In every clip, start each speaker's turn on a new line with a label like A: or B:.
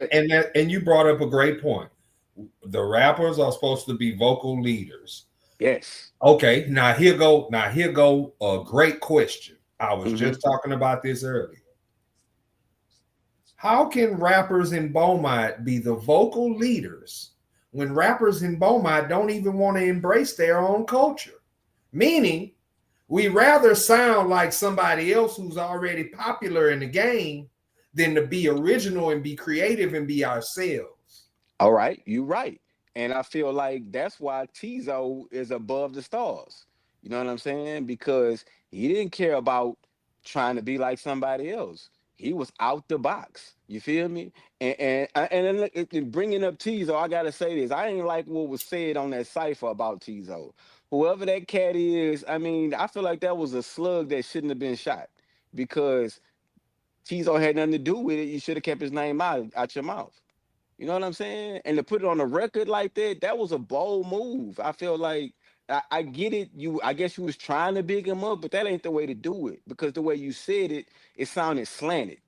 A: and you brought up a great point. The rappers are supposed to be vocal leaders.
B: Yes.
A: Okay, now here go a great question. I was
B: Hmm.
A: just talking about this earlier. How can rappers in Beaumont be the vocal leaders when rappers in Beaumont don't even want to embrace their own culture? Meaning, we rather sound like somebody else who's already popular in the game than to be original and be creative and be ourselves.
B: All right, you're right. And I feel like that's why Tizo is above the stars. You know what I'm saying? Because he didn't care about trying to be like somebody else. He was out the box. You feel me? And then look, bringing up Tizo, I gotta say this. I didn't like what was said on that cipher about Tizo. Whoever that cat is, I mean, I feel like that was a slug that shouldn't have been shot because Tizo had nothing to do with it. You should have kept his name out your mouth. You know what I'm saying? And to put it on the record like that, that was a bold move. I feel like I get it. I guess you was trying to big him up, but that ain't the way to do it because the way you said it, it sounded slanted.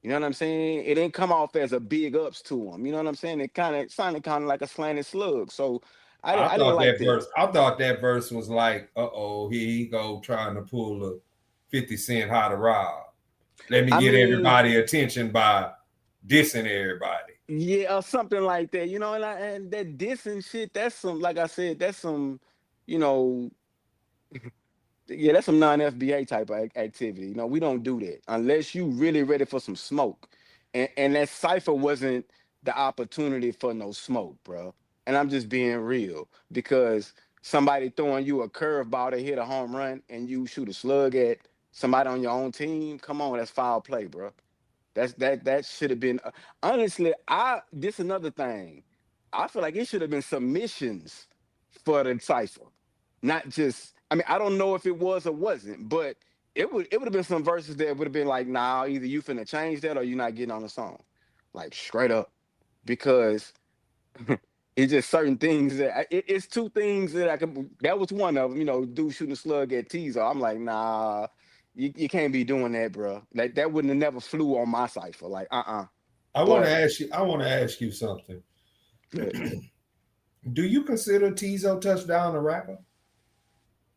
B: You know what I'm saying? It didn't come off as a big ups to him. You know what I'm saying? It kind of sounded kind of like a slanted slug. So I didn't like that.
A: I thought that verse was like, here he go trying to pull a 50 Cent how to rob. Let me
B: I
A: get
B: mean,
A: everybody attention by dissing everybody.
B: yeah, or something like that. You know, and that dissing shit, that's some, like I said, that's some, you know, yeah, that's some non-FBA type of activity. You know, we don't do that unless you really ready for some smoke. And that cipher wasn't the opportunity for no smoke, bro. And I'm just being real because somebody throwing you a curveball to hit a home run and you shoot a slug at somebody on your own team. Come on, that's foul play, bro. That should have been honestly. I This another thing. I feel like it should have been submissions for the cipher, not just. I mean, I don't know if it was or wasn't, but it would have been some verses that would have been like, nah, either you finna change that or you're not getting on the song, like straight up, because it's just certain things it's two things that I could. That was one of them. You know, dude shooting a slug at Teaser. I'm like, nah, you can't be doing that, bro. Like that wouldn't have never flew on my cipher. Like, But
A: I want to ask you something. Do you consider Tizo Touchdown a rapper?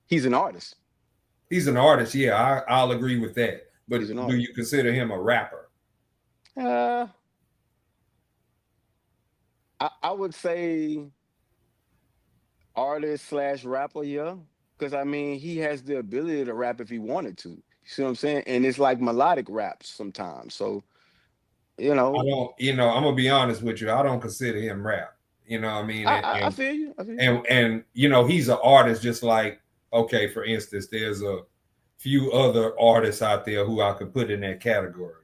B: he's an artist.
A: He's an artist, yeah, I'll agree with that.
B: He's an
A: But do
B: artist.
A: you consider him a rapper?
B: Uh, I would say artist slash rapper, yeah. Because I mean, he has the ability to rap if he wanted to. You see what I'm saying? And it's like melodic raps sometimes. So you
A: I
B: know,
A: don't, I'm gonna be honest with you. I don't consider him rap. You know what I mean?
B: I feel you. I feel you.
A: And he's an artist. Just like, okay, for instance, there's a few other artists out there who I could put in that category.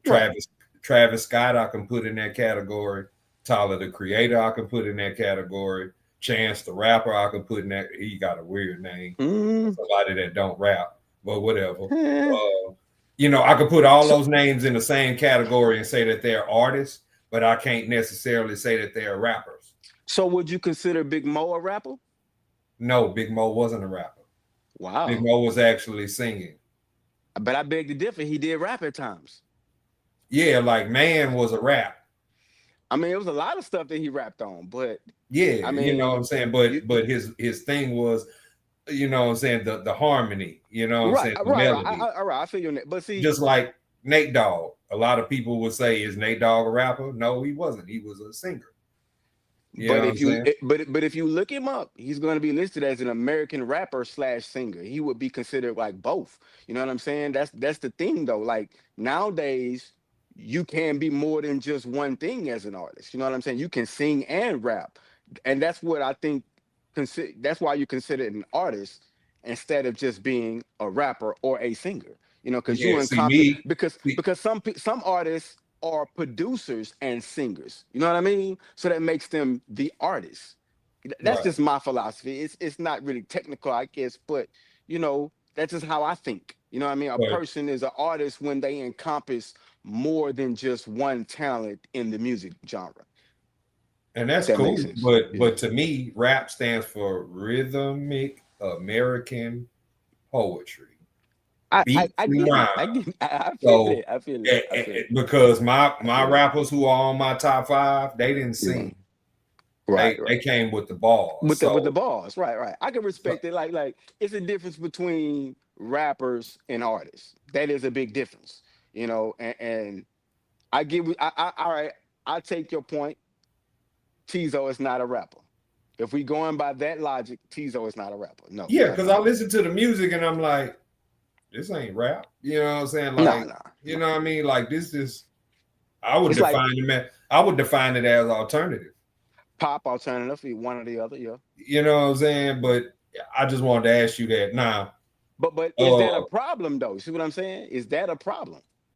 B: Right.
A: Travis Travis Scott I can put in that category. Tyler the Creator I can put in that category. Chance the Rapper I can put in that. He got a weird name.
B: Mm.
A: Somebody that don't rap, but whatever.
B: Eh.
A: I could put all
B: So
A: those names in the same category and say that they're artists, but I can't necessarily say that they're rappers.
B: so would you consider Big Mo a rapper?
A: No, Big Mo wasn't a rapper. Big
B: Wow.
A: Mo was actually singing.
B: But I beg to differ. He did rap at times.
A: Yeah, like Man was a rap.
B: I mean, it was a lot of stuff that he rapped on, but
A: Yeah,
B: I
A: you know what I'm
B: mean,
A: saying?
B: you
A: But his thing was, what I'm saying, the harmony, what I'm
B: right,
A: saying, the
B: right.
A: melody.
B: All right, I feel you on that. But see,
A: Just like Nate Dogg. A lot of people would say, is Nate Dogg a rapper? No, he wasn't. He was a singer. You know
B: but
A: what I'm
B: if you
A: saying?
B: but if you look him up, he's going to be listed as an American rapper slash singer. He would be considered like both. You know what I'm saying? That's the thing though. Like nowadays, you can be more than just one thing as an artist. You know what I'm saying? You can sing and rap, and that's what I think. That's why you consider it an artist instead of just being a rapper or a singer. You know, because you
A: Yeah, see
B: encompass
A: me. See,
B: because some artists are producers and singers. You know what I mean? So that makes them the artist. That's
A: right,
B: just my philosophy. It's not really technical, I guess, but that's just how I think. You know what I mean? A
A: but
B: person is an artist when they encompass more than just one talent in the music genre.
A: and
B: If
A: that's
B: that makes
A: cool.
B: sense.
A: But
B: Yeah.
A: to me, rap stands for rhythmic American poetry. beats and rhymes.
B: I feel
A: So,
B: it. I feel it.
A: Because my rappers who are on my top 5, they didn't sing.
B: Right.
A: They came with the bars.
B: With the bars, right. I can respect it. Like it's a difference between rappers and artists. That is a big difference, you know. And I give all right. I take your point. Tizo is not a rapper. If we going by that logic, Tizo is not a rapper. No.
A: Yeah, because I listen to the music and I'm like, this ain't rap. You know what I'm saying? Like, you know what I mean? Like this is. I would define it as alternative.
B: Pop, alternative, one or the other, yeah.
A: You know what I'm saying? But I just wanted to ask you that now.
B: But is that a problem though? See what I'm saying? Is that a problem?